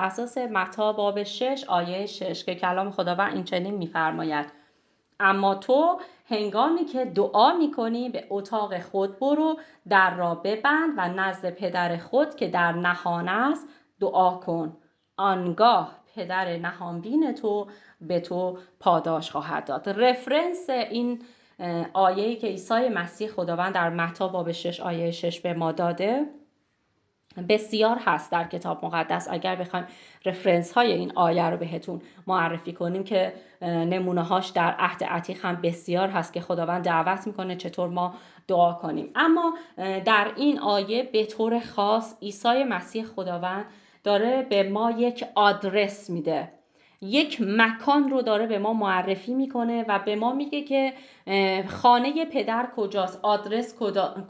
اساس متی باب 6 آیه 6 که کلام خداوند این چنین می‌فرماید: اما تو هنگامی که دعا می‌کنی به اتاق خود برو، در را ببند و نزد پدر خود که در نهان است دعا کن، آنگاه پدر نهانبین تو به تو پاداش خواهد داد. رفرنس این آیه‌ای که عیسی مسیح خداوند در متی باب 6 آیه 6 به ما داده بسیار هست در کتاب مقدس. اگر بخوایم رفرنس های این آیه رو بهتون معرفی کنیم که نمونه هاش در عهد عتیق هم بسیار هست که خداوند دعوت میکنه چطور ما دعا کنیم. اما در این آیه به طور خاص عیسی مسیح خداوند داره به ما یک آدرس میده، یک مکان رو داره به ما معرفی میکنه و به ما میگه که خانه پدر کجاست، آدرس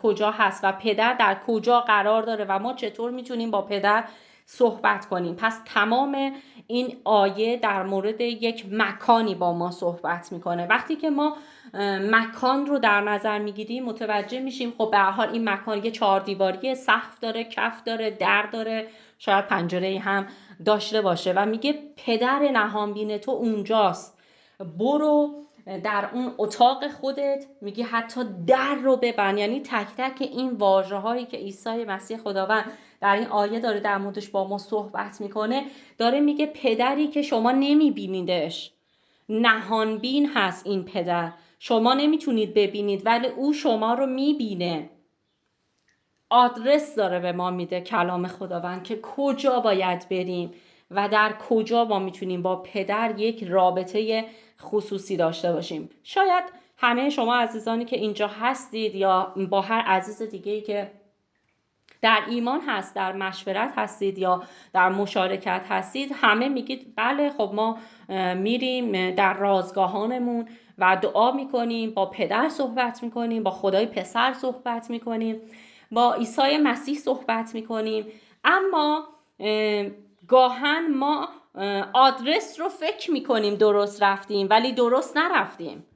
کجا هست و پدر در کجا قرار داره و ما چطور میتونیم با پدر صحبت کنیم. پس تمام این آیه در مورد یک مکانی با ما صحبت میکنه. وقتی که ما مکان رو در نظر میگیریم متوجه میشیم خب به هر حال این مکان یه 4 دیواری، سقف داره، کف داره، در داره، شاید پنجره هم داشته باشه و میگه پدر نهانبین تو اونجاست، برو در اون اتاق خودت، میگه حتی در رو ببند. یعنی تک تک این واژه هایی که عیسی مسیح خداوند در این آیه داره در موردش با ما صحبت میکنه، داره میگه پدری که شما نمیبینیدش، نهانبین هست این پدر، شما نمیتونید ببینید ولی او شما رو میبینه. آدرس داره به ما میده کلام خداوند که کجا باید بریم و در کجا ما میتونیم با پدر یک رابطه خصوصی داشته باشیم. شاید همه شما عزیزانی که اینجا هستید یا با هر عزیز دیگه‌ای که در ایمان هست، در مشورت هستید یا در مشارکت هستید، همه میگید بله خب ما میریم در رازگاهانمون و دعا میکنیم، با پدر صحبت میکنیم، با خدای پسر صحبت میکنیم، با عیسی مسیح صحبت میکنیم. اما گاهن ما آدرس رو فکر میکنیم درست رفتیم ولی درست نرفتیم.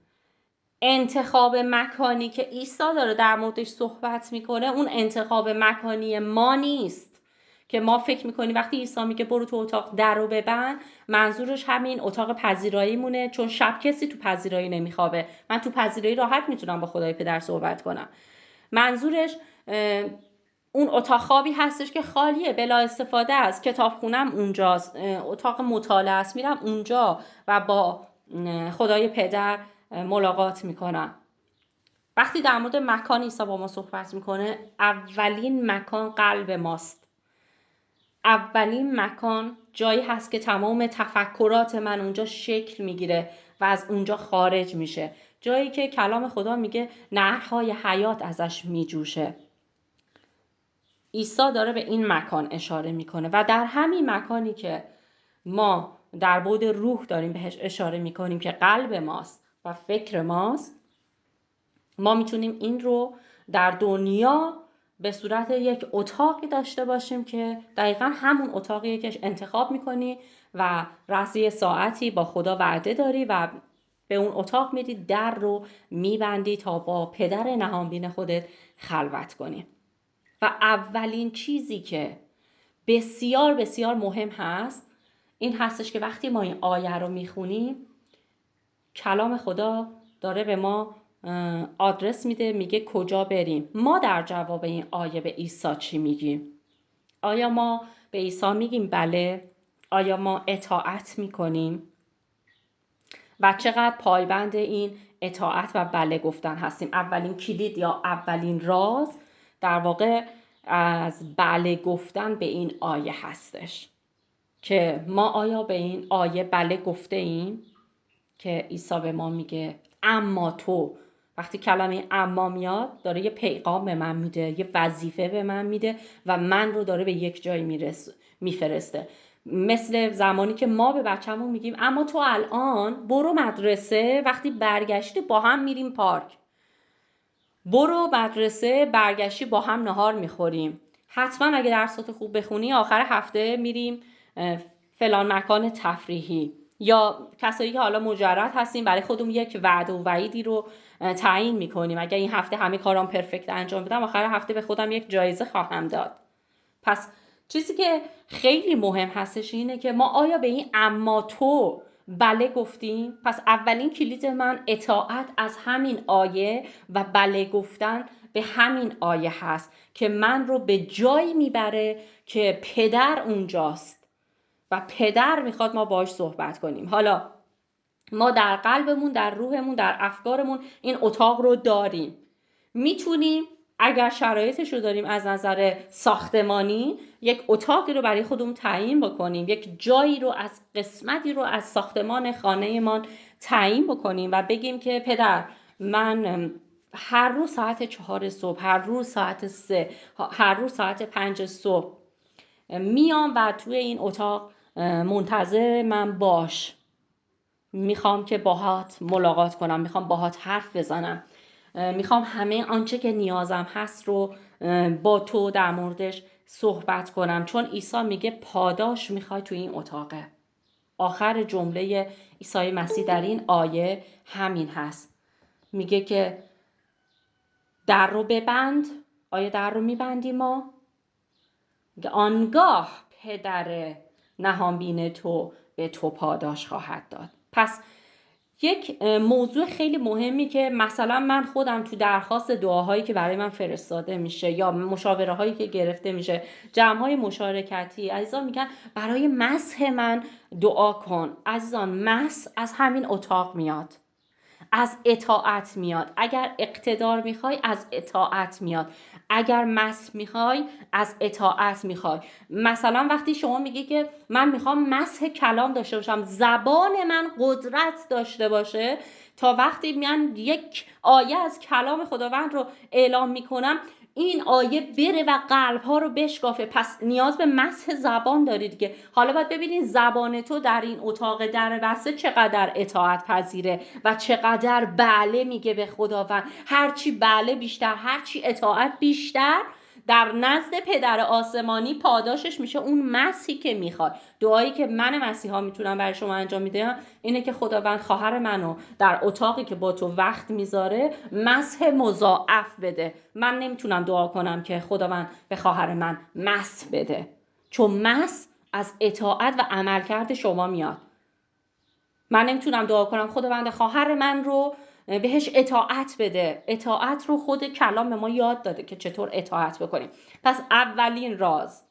انتخاب مکانی که عیسی داره در موردش صحبت میکنه اون انتخاب مکانی ما نیست که ما فکر میکنیم وقتی عیسی میگه برو تو اتاق در رو ببند منظورش همین اتاق پذیرایی مونه، چون شب کسی تو پذیرایی نمیخوابه، من تو پذیرایی راحت میتونم با خدای پدر صحبت کنم. منظورش اون اتاق خوابی هستش که خالیه، بلا استفاده است، کتابخونم اونجاست، اتاق مطالعه است، میرم اونجا و با خدای پدر ملاقات میکنم. وقتی در مورد مکان عیسی با ما صحبت میکنه، اولین مکان قلب ماست. اولین مکان جایی هست که تمام تفکرات من اونجا شکل میگیره و از اونجا خارج میشه، جایی که کلام خدا میگه نهرهای حیات ازش میجوشه. عیسی داره به این مکان اشاره میکنه و در همین مکانی که ما در بعد روح داریم بهش اشاره میکنیم که قلب ماست و فکر ماست، ما میتونیم این رو در دنیا به صورت یک اتاقی داشته باشیم که دقیقا همون اتاقیه که انتخاب میکنی و رأس ساعتی با خدا وعده داری و به اون اتاق میری، در رو میبندی تا با پدر نهانبین خودت خلوت کنی. و اولین چیزی که بسیار بسیار مهم هست این هستش که وقتی ما این آیه رو میخونیم کلام خدا داره به ما آدرس میده، میگه کجا بریم. ما در جواب این آیه به عیسی چی میگیم؟ آیا ما به عیسی میگیم بله؟ آیا ما اطاعت میکنیم؟ و چقدر پایبند این اطاعت و بله گفتن هستیم؟ اولین کلید یا اولین راز در واقع از بله گفتن به این آیه هستش که ما آیا به این آیه بله گفته ایم که عیسی به ما میگه اما تو. وقتی کلمه اما میاد داره یه پیغام به من میده، یه وظیفه به من میده و من رو داره به یک جایی میفرسته. مثل زمانی که ما به بچه‌مون میگیم اما تو الان برو مدرسه، وقتی برگشتی با هم میریم پارک، برو مدرسه برگشتی با هم نهار میخوریم، حتما اگه درسات خوب بخونی آخر هفته میریم فلان مکان تفریحی. یا کسایی که حالا مجرد هستیم برای خودمون یک وعده و وعیدی رو تعیین میکنیم، اگه این هفته همه کارام پرفکت انجام بدم آخر هفته به خودم یک جایزه خواهم داد. پس چیزی که خیلی مهم هستش اینه که ما آیا به این اما تو بله گفتیم؟ پس اولین کلید من اطاعت از همین آیه و بله گفتن به همین آیه هست که من رو به جایی میبره که پدر اونجاست و پدر میخواد ما باهاش صحبت کنیم. حالا ما در قلبمون، در روحمون، در افکارمون این اتاق رو داریم. میتونیم اگر شرایطش رو داریم از نظر ساختمانی یک اتاقی رو برای خودمون تعیین بکنیم، یک جایی رو از قسمتی رو از ساختمان خانه‌مان تعیین بکنیم و بگیم که پدر، من هر روز ساعت 4 صبح، هر روز ساعت 3، هر روز ساعت 5 صبح میام و توی این اتاق منتظر من باش. میخوام که باهات ملاقات کنم، میخوام باهات حرف بزنم، میخوام همه آنچه که نیازم هست رو با تو در موردش صحبت کنم. چون عیسی میگه پاداش میخوای تو این اتاقه. آخر جمله عیسی مسیح در این آیه همین هست. میگه که در رو ببند. آیا در رو میبندیم ما؟ آنگاه پدر نهانبین تو به تو پاداش خواهد داد. پس یک موضوع خیلی مهمی که مثلا من خودم تو درخواست دعاهایی که برای من فرستاده میشه یا مشاوره هایی که گرفته میشه، جمع های مشارکتی، عزیزان میگن برای مسح من دعا کن. عزیزان، مسح از همین اتاق میاد، از اطاعت میاد. اگر اقتدار میخوای از اطاعت میاد، اگر مسح میخوای از اطاعت میخوای. مثلا وقتی شما میگی که من میخوام مسح کلام داشته باشم، زبان من قدرت داشته باشه، تا وقتی من یک آیه از کلام خداوند رو اعلام میکنم این آیه بره و قلب‌ها رو بشکافه. پس نیاز به مسح زبان دارید که حالا باید ببینید زبان تو در این اتاق در بسته چقدر اطاعت پذیره و چقدر بله میگه به خداوند. هرچی بله بیشتر، هرچی اطاعت بیشتر، در نزد پدر آسمانی پاداشش میشه اون مسحی که میخواد. دعایی که من مسیحا میتونم برای شما انجام میدم اینه که خداوند خواهر منو در اتاقی که با تو وقت میذاره مسح مضاعف بده. من نمیتونم دعا کنم که خداوند به خواهر من مسح بده، چون مسح از اطاعت و عملکرد شما میاد. من نمیتونم دعا کنم خداوند خواهر من رو بهش اطاعت بده. اطاعت رو خود کلام به ما یاد داده که چطور اطاعت بکنیم. پس اولین راز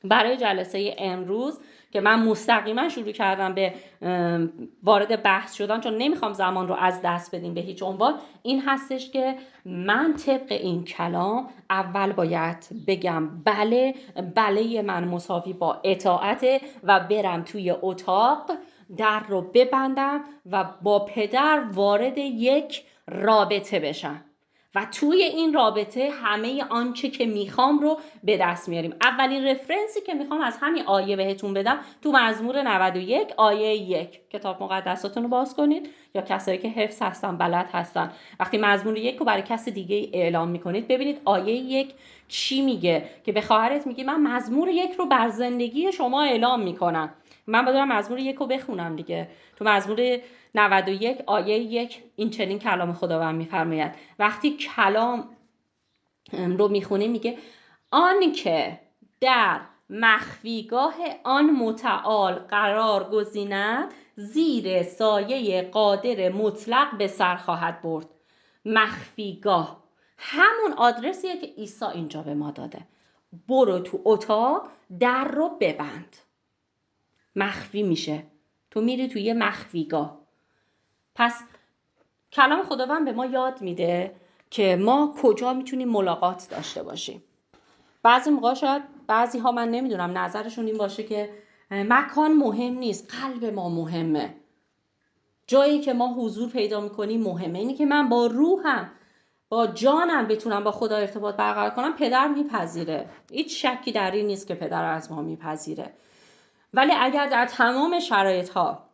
برای جلسه امروز که من مستقیما شروع کردم به وارد بحث شدن، چون نمیخوام زمان رو از دست بدیم به هیچ عنوان، این هستش که من طبق این کلام اول باید بگم بله. بله من مساوی با اطاعت و برم توی اتاق، در رو ببندم و با پدر وارد یک رابطه بشم و توی این رابطه همه آنچه که میخوام رو به دست میاریم. اولین رفرنسی که میخوام از همین آیه بهتون بدم تو مزمور 91 آیه 1. کتاب مقدساتون رو باز کنید، یا کسایی که حفظ هستن بلد هستن وقتی مزمور 1 رو برای کس دیگه اعلام میکنید ببینید آیه 1 چی میگه، که به خواهرت میگی من مزمور 1 رو بر زندگی شما اعلام میکنم. من باید مزمور 1 رو بخونم دیگه. تو مزمور 91 آیه 1 این چنین کلام خداوند میفرماید. وقتی کلام رو میخونه میگه آن که در مخفیگاه آن متعال قرار گزیند زیر سایه قادر مطلق به سر خواهد برد. مخفیگاه همون آدرسیه که عیسی اینجا به ما داده. برو تو اتاق، در رو ببند، مخفی میشه، تو میری توی مخفیگاه. پس کلام خداوند به ما یاد میده که ما کجا میتونیم ملاقات داشته باشیم. بعضی موقع شاید بعضی ها من نمیدونم نظرشون این باشه که مکان مهم نیست، قلب ما مهمه، جایی که ما حضور پیدا میکنیم مهمه. اینی که من با روحم با جانم بتونم با خدا ارتباط برقرار کنم پدر میپذیره، هیچ شکی در این نیست که پدر از ما میپذیره. ولی اگر در تمام شرایط ها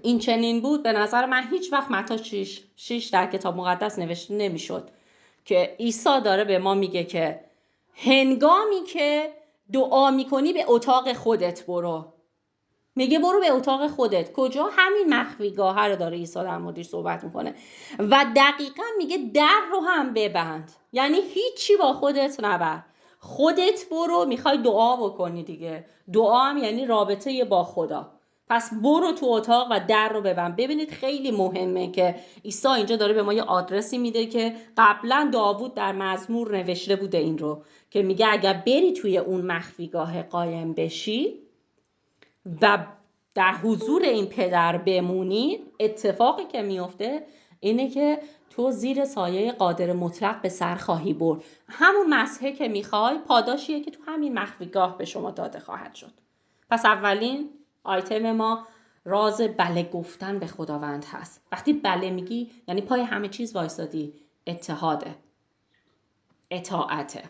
این چنین بود، به نظر من هیچ وقت متی 6 در کتاب مقدس نوشته نمیشد که عیسی داره به ما میگه که هنگامی که دعا میکنی به اتاق خودت برو. میگه برو به اتاق خودت. کجا؟ همین مخفیگاه رو داره عیسی در موردش صحبت میکنه و دقیقا میگه در رو هم ببند. یعنی هیچی با خودت نبر. خودت برو میخوای دعا بکنی دیگه. دعا هم یعنی رابطه با خدا. پس برو تو اتاق و در رو ببند. ببینید خیلی مهمه که عیسی اینجا داره به ما یه آدرسی میده که قبلا داوود در مزمور نوشته بوده این رو، که میگه اگر بری توی اون مخفیگاه قایم بشی و در حضور این پدر بمونی، اتفاقی که میفته اینه که تو زیر سایه قادر مطلق به سر خواهی برد. همون مسحه که میخوای پاداشیه که تو همین مخفیگاه به شما داده خواهد شد. پس اولین آیتم ما راز بله گفتن به خداوند هست. وقتی بله میگی یعنی پای همه چیز وایسادی، اتحاده، اطاعته.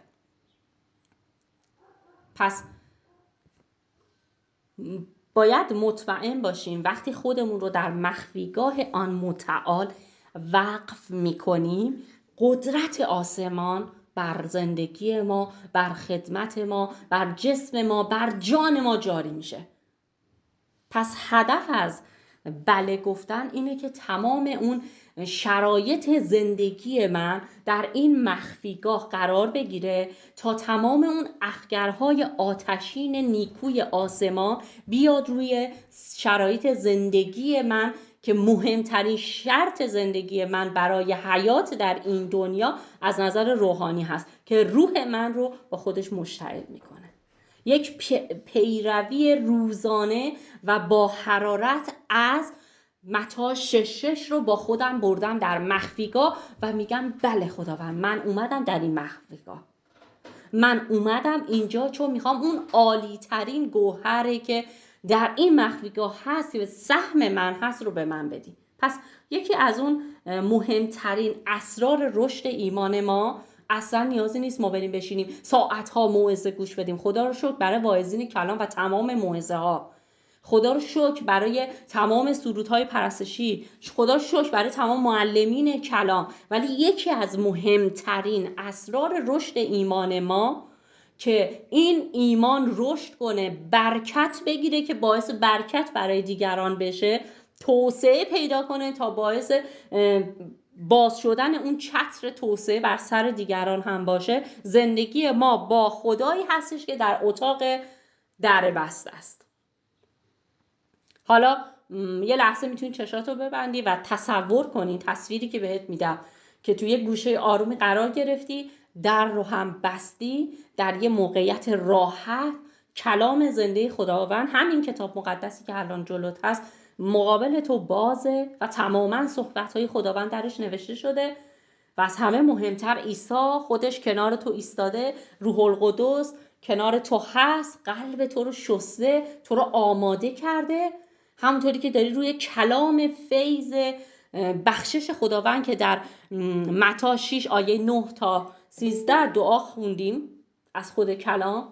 پس باید مطمئن باشیم وقتی خودمون رو در مخفیگاه آن متعال وقف میکنیم، قدرت آسمان بر زندگی ما، بر خدمت ما، بر جسم ما، بر جان ما جاری میشه. پس هدف از بله گفتن اینه که تمام اون شرایط زندگی من در این مخفیگاه قرار بگیره تا تمام اون اخگرهای آتشین نیکوی آسمان بیاد روی شرایط زندگی من که مهمترین شرط زندگی من برای حیات در این دنیا از نظر روحانی هست که روح من رو با خودش مشتعل میکنه. یک پیروی روزانه و با حرارت از متی 6:6 رو با خودم بردم در مخفیگاه و میگم بله خداوند، من اومدم در این مخفیگاه، من اومدم اینجا چون میخوام اون عالی ترین گوهری که در این مخفیگاه هست که سهم من هست رو به من بدی. پس یکی از اون مهمترین اسرار رشد ایمان ما، اصلا نیازی نیست ما بریم بشینیم ساعتها موعظه گوش بدیم. خدا رو شکر برای واعظین کلام و تمام موعظه ها، خدا رو شکر برای تمام سرودهای پرستشی، خدا رو شکر برای تمام معلمین کلام. ولی یکی از مهمترین اسرار رشد ایمان ما که این ایمان رشد کنه، برکت بگیره که باعث برکت برای دیگران بشه، توسعه پیدا کنه تا باعث باز شدن اون چتر توسعه بر سر دیگران هم باشه، زندگی ما با خدایی هستش که در اتاق در بسته است. حالا یه لحظه میتونی چشاتو ببندی و تصور کنی تصویری که بهت میدم که توی یه گوشه آرومی قرار گرفتی، در رو هم بستی، در یه موقعیت راحت، کلام زنده خداوند، همین کتاب مقدسی که الان جلوت هست مقابل تو بازه و تماما صحبت‌های خداوند درش نوشته شده و از همه مهمتر عیسی خودش کنار تو ایستاده، روح القدس کنار تو هست، قلب تو رو شسته، تو رو آماده کرده، همونطوری که داری روی کلام فیض بخشش خداوند که در متی 6 آیه 9 تا 13 دعا خوندیم از خود کلام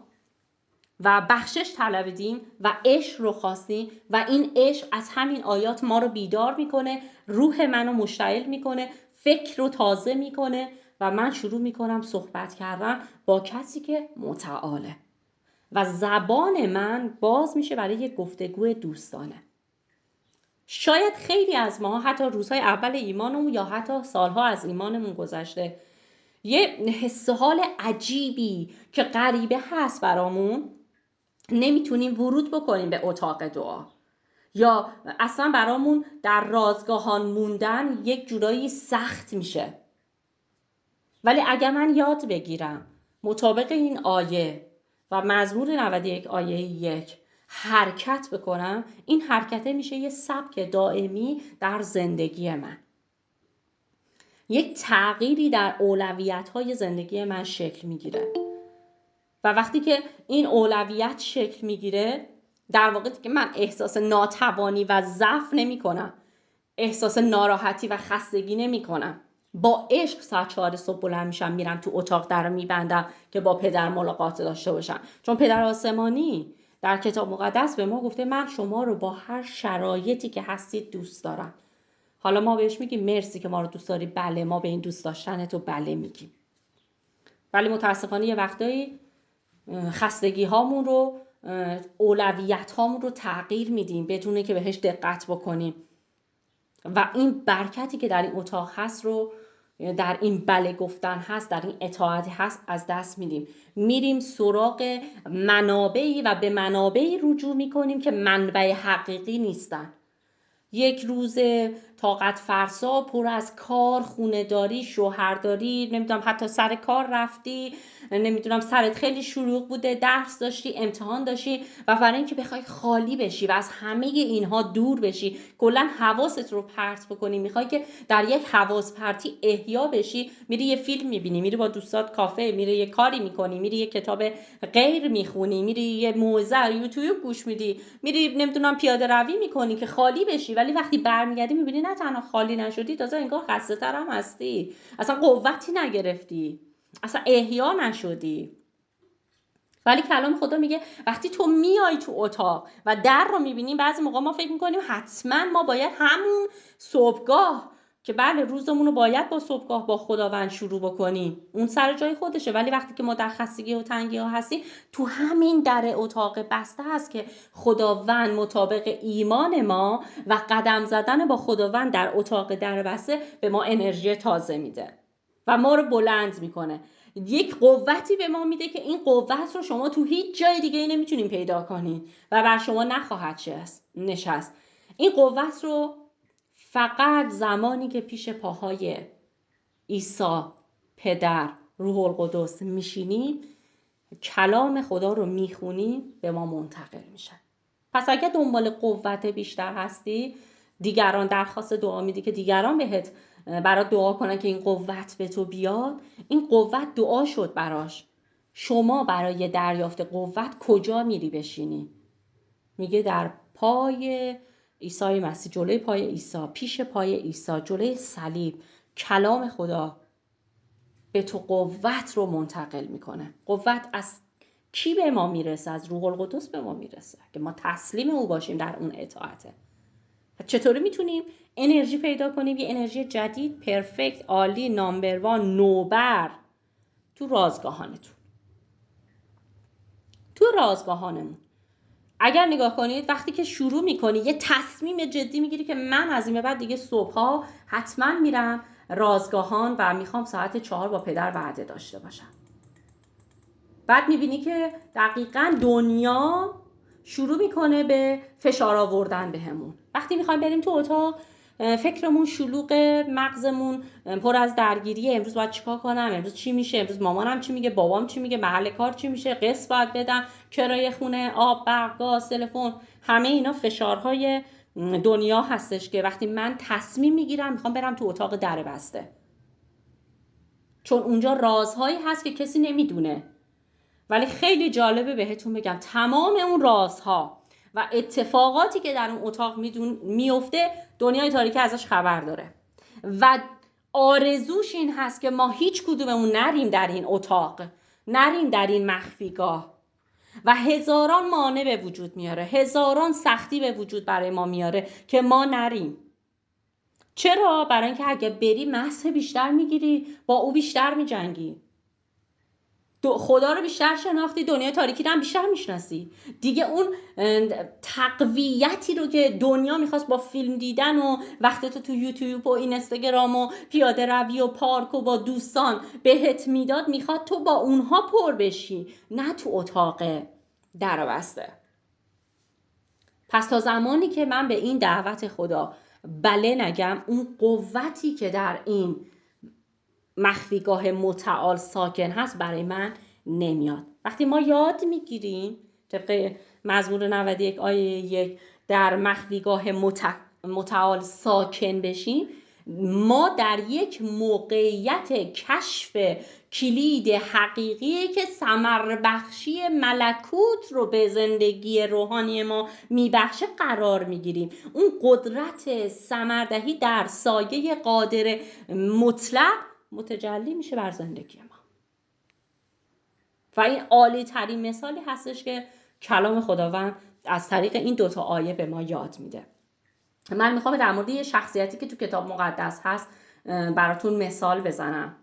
و بخشش طلبیدیم و عشق رو خواستیم و این عشق از همین آیات ما رو بیدار میکنه، روح منو مشتعل میکنه، فکر رو تازه میکنه و من شروع میکنم صحبت کردن با کسی که متعاله و زبان من باز میشه برای یک گفتگو دوستانه. شاید خیلی از ما حتی روزهای اول ایمانمون یا حتی سالها از ایمانمون گذشته یه حس حال عجیبی که غریبه هست برامون، نمیتونیم ورود بکنیم به اتاق دعا یا اصلا برامون در رازگاهان موندن یک جورایی سخت میشه. ولی اگر من یاد بگیرم مطابق این آیه و مزمور 91 آیه 1 حرکت بکنم، این حرکته میشه یه سبک دائمی در زندگی من، یک تغییری در اولویت‌های زندگی من شکل میگیره و وقتی که این اولویت شکل میگیره در واقع که من احساس ناتوانی و ضعف نمی کنم، احساس ناراحتی و خستگی نمی کنم، با عشق ساعت 4 صبح بلند میشم میرم تو اتاق در میبندم که با پدر ملاقات داشته باشم، چون پدر آسمانی در کتاب مقدس به ما گفته من شما رو با هر شرایطی که هستید دوست دارم. حالا ما بهش میگیم مرسی که ما رو دوست داری، بله ما به این دوست داشتن تو بله میگیم. ولی متاسفانه یه وقتایی خستگی هامون رو، اولویت هامون رو تغییر میدیم بدون که بهش دقت بکنیم و این برکتی که در این اتاق هست رو در این بله گفتن هست، در این اطاعت هست، از دست میدیم. میریم سراغ منابعی و به منابعی رجوع میکنیم که منبع حقیقی نیستن. یک روز طاقت فرسا پر از کار، خونه داری، شوهرداری، نمیدونم حتی سر کار رفتی، نمیدونم سرت خیلی شلوغ بوده، درس داشتی، امتحان داشتی و برای اینکه بخوای خالی بشی و از همه اینها دور بشی، کلا حواست رو پرت بکنی، میخوای که در یک حواس پرتی احیا بشی، میری یه فیلم میبینی، میری با دوستات کافه، میری یه کاری میکنی، میری یه کتاب غیر میخونی، میری یه موزه یوتیوب گوش میدی، میری نمیدونم پیاده روی میکنی که خالی بشی، ولی وقتی برمیگردی میبینی نه تنها خالی نشدی، تازه انگار خسته تر هم هستی، اصلا قوتی نگرفتی، اصلا احیا نشدی. ولی کلام خدا میگه وقتی تو میای تو اتاق و در رو میبینی، بعضی موقع ما فکر میکنیم حتما ما باید همون صبحگاه، که بله روزمون رو باید با صبحگاه با خداوند شروع بکنیم، اون سر جای خودشه، ولی وقتی که ما در خستگی و تنگی ها هستیم، تو همین در اتاق بسته هست که خداوند مطابق ایمان ما و قدم زدن با خداوند در اتاق در بسته به ما انرژی تازه میده و ما رو بلند میکنه. یک قوتی به ما میده که این قوت رو شما تو هیچ جای دیگه نمیتونین پیدا کنین و بر شما نخواهد نشست. این قوت رو فقط زمانی که پیش پاهای عیسی، پدر، روح القدس میشینیم، کلام خدا رو میخونیم، به ما منتقل میشه. پس اگه دنبال قوت بیشتر هستی، دیگران درخواست دعا میدی که دیگران بهت برات دعا کنن که این قوت به تو بیاد، این قوت دعا شد براش. شما برای دریافت قوت کجا میری بشینی؟ میگه در پای عیسی مسیح، جلوی پای عیسی، پیش پای عیسی، جلوی صلیب، کلام خدا به تو قوت رو منتقل میکنه. قوت از کی به ما میرسه؟ از روح القدس به ما میرسه که ما تسلیم او باشیم در اون اطاعته. چطوری میتونیم انرژی پیدا کنیم؟ یه انرژی جدید، پرفکت، عالی، نامبر وان، نوبر تو رازگاهانتون، تو رازگاهانمون. اگر نگاه کنید وقتی که شروع میکنی یه تصمیم جدی میگیری که من از این به بعد دیگه صبحها حتما میرم رازگاهان و میخوام ساعت 4 با پدر وعده داشته باشم، بعد میبینی که دقیقاً دنیا شروع میکنه به فشار آوردن بهمون. وقتی میخوایم بریم تو اتاق، فکرمون شلوغه، مغزمون پر از درگیریه، امروز باید چیکار کنم، امروز چی میشه، امروز مامانم چی میگه، بابام چی میگه، محل کار چی میشه، قسط باید بدم، کرایه خونه، آب، برق، گاز، تلفن، همه اینا فشارهای دنیا هستش که وقتی من تصمیم میگیرم میخوام برم تو اتاق در بسته، چون اونجا رازهایی هست که کسی نمیدونه. ولی خیلی جالبه بهتون بگم تمام اون رازها و اتفاقاتی که در اون اتاق میفته، دنیای تاریکی ازش خبر داره و آرزوش این هست که ما هیچ کدوممون نریم در این اتاق، نریم در این مخفیگاه و هزاران مانع به وجود میاره، هزاران سختی به وجود برای ما میاره که ما نریم. چرا؟ برای اینکه اگه بری مسح بیشتر میگیری، با او بیشتر میجنگی، خدا رو بیشتر شناختی، دنیای تاریکی رو هم بیشتر میشناسی دیگه. اون تقویتی رو که دنیا میخواست با فیلم دیدن و وقتت تو یوتیوب و اینستاگرام و پیاده روی و پارک و با دوستان بهت میداد، میخواد تو با اونها پر بشی، نه تو اتاق در بسته. پس تا زمانی که من به این دعوت خدا بله نگم، اون قوتی که در این مخفیگاه متعال ساکن هست برای من نمیاد. وقتی ما یاد میگیریم طبق مزمور 91 آیه 1 در مخفیگاه متعال ساکن بشیم، ما در یک موقعیت کشف کلید حقیقی که ثمر بخشی ملکوت رو به زندگی روحانی ما میبخشه قرار میگیریم. اون قدرت ثمردهی در سایه قادر مطلق متجلی میشه بر زندگی ما و این عالی ترین مثالی هستش که کلام خداوند از طریق این دوتا آیه به ما یاد میده. من میخوام در مورد یه شخصیتی که تو کتاب مقدس هست براتون مثال بزنم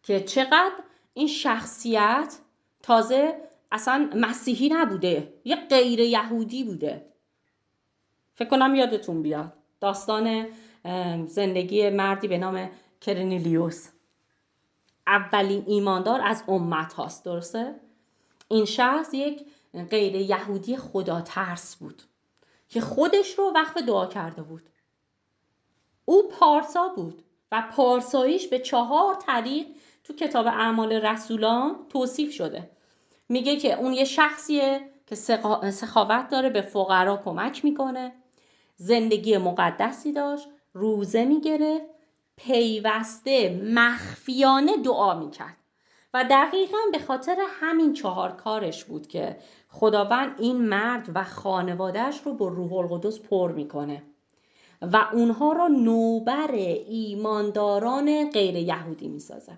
که چقدر این شخصیت تازه اصلا مسیحی نبوده، یه غیر یهودی بوده. فکر کنم یادتون بیاد داستان زندگی مردی به نام کرنیلیوس اولین ایماندار از امت هاست، درسته؟ این شخص یک غیر یهودی خدا ترس بود که خودش رو وقف دعا کرده بود. او پارسا بود و پارساییش به 4 طریق تو کتاب اعمال رسولان توصیف شده. میگه که اون یه شخصیه که سخاوت داره، به فقرا کمک میکنه، زندگی مقدسی داشت، روزه میگرفت، پیوسته مخفیانه دعا میکرد و دقیقاً به خاطر همین 4 کارش بود که خداوند این مرد و خانوادهش رو با روح القدس پر میکنه و اونها رو نوبر ایمانداران غیر یهودی میسازه.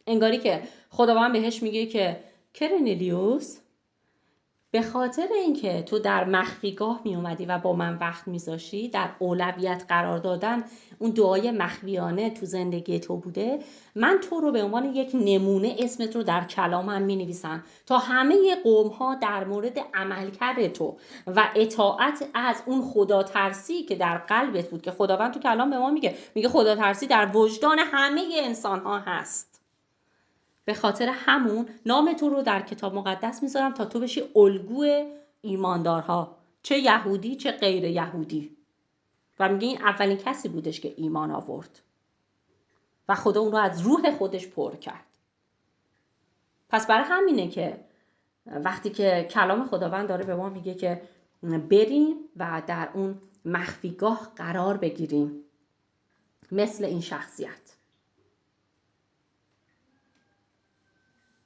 انگاری که خداوند بهش میگه که کرنلیوس، به خاطر اینکه تو در مخفیگاه می اومدی و با من وقت میذاشی، در اولویت قرار دادن اون دعای مخفیانه تو زندگی تو بوده، من تو رو به عنوان یک نمونه اسمت رو در کلامم می نویسم تا همه قوم ها در مورد عملکرد تو و اطاعت از اون خدا ترسی که در قلبت بود، که خداوند تو کلام به ما میگه خدا ترسی در وجدان همه انسان ها هست. به خاطر همون نام تو رو در کتاب مقدس میذارم تا تو بشی الگوی ایماندارها، چه یهودی چه غیر یهودی. و میگه این اولین کسی بودش که ایمان آورد و خدا اون رو از روح خودش پر کرد. پس برای همینه که وقتی که کلام خداوند داره به ما میگه که بریم و در اون مخفیگاه قرار بگیریم، مثل این شخصیت،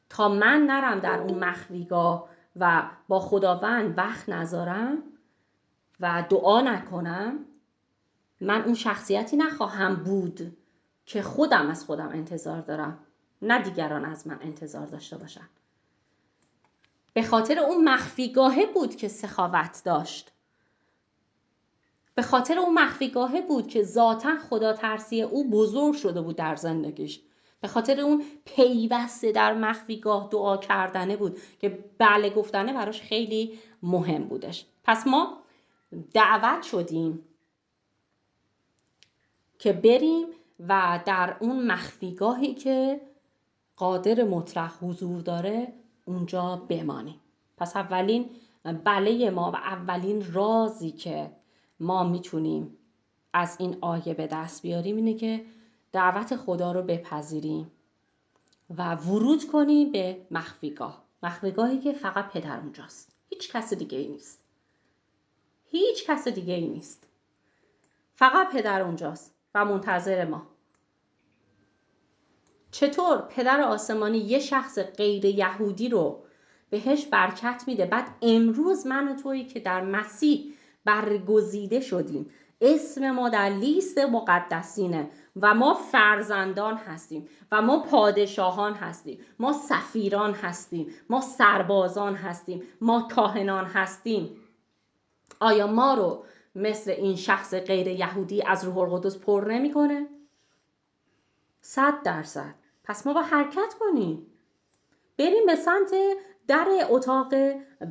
تا من نرم در اون مخفیگاه و با خداوند وقت نذارم و دعا نکنم، من اون شخصیتی نخواهم بود که خودم از خودم انتظار دارم، نه دیگران از من انتظار داشته باشن. به خاطر اون مخفیگاهه بود که سخاوت داشت، به خاطر اون مخفیگاهه بود که ذاتاً خدا ترسی او بزرگ شده بود در زندگیش، به خاطر اون پیوسته در مخفیگاه دعا کردنه بود که بله گفتنه براش خیلی مهم بودش. پس ما دعوت شدیم که بریم و در اون مخفیگاهی که قادر مطلق حضور داره اونجا بمانیم. پس اولین بله ما و اولین رازی که ما میتونیم از این آیه به دست بیاریم اینه که دعوت خدا رو بپذیریم و ورود کنیم به مخفیگاه. مخفیگاهی که فقط پدر اونجاست، هیچ کس دیگه ای نیست، هیچ کس دیگه ای نیست، فقط پدر اونجاست و منتظر ما. چطور پدر آسمانی یه شخص غیر یهودی رو بهش برکت میده، بعد امروز من و تویی که در مسیح برگزیده شدیم، اسم ما در لیست مقدسینه و ما فرزندان هستیم و ما پادشاهان هستیم، ما سفیران هستیم، ما سربازان هستیم، ما کاهنان هستیم، آیا ما رو مثل این شخص غیر یهودی از روح القدس پر نمی‌کنه؟ 100%. پس ما با حرکت کنیم، بریم به سمت در اتاق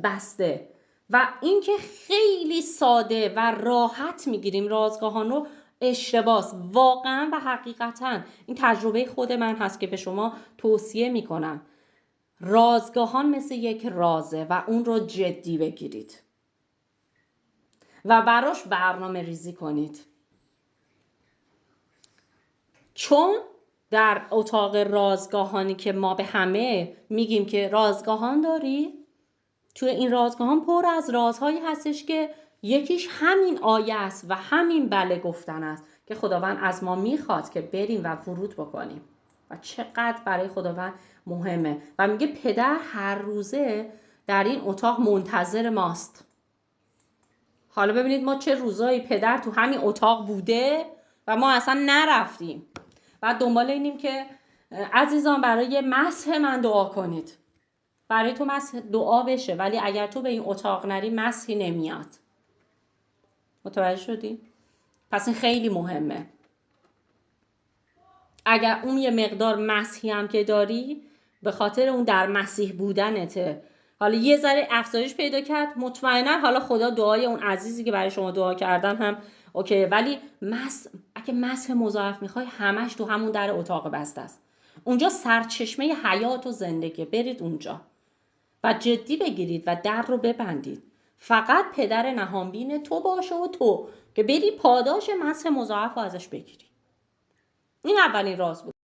بسته و اینکه خیلی ساده و راحت میگیریم رازگاهان رو اشتباس. واقعا و حقیقتا این تجربه خود من هست که به شما توصیه میکنم رازگاهان مثل یک رازه و اون رو جدی بگیرید و براش برنامه ریزی کنید، چون در اتاق رازگاهانی که ما به همه میگیم که رازگاهان داری، توی این رازگاهان پر از رازهایی هستش که یکیش همین آیه است و همین بله گفتن است که خداوند از ما میخواد که بریم و ورود بکنیم و چقدر برای خداوند مهمه و میگه پدر هر روزه در این اتاق منتظر ماست. حالا ببینید ما چه روزایی پدر تو همین اتاق بوده و ما اصلا نرفتیم و دنبال اینیم که عزیزان برای مسح من دعا کنید، برای تو مسح دعا بشه ولی اگر تو به این اتاق نری مسحی نمیاد. متوجه شدی؟ پس این خیلی مهمه. اگر اون یه مقدار مسحی هم که داری به خاطر اون در مسیح بودنته، حالا یه ذره افزایش پیدا کرد، مطمئنا حالا خدا دعای اون عزیزی که برای شما دعا کردن هم اوکی، ولی اگه مسح مضاعف میخوای همش تو همون در اتاق بسته است. اونجا سرچشمه حیات و زندگی، برید اونجا و جدی بگیرید و در رو ببندید. فقط پدر نهانبین تو باشه و تو که بری پاداش مسح مضاعف رو ازش بگیری. این اولین راز بود.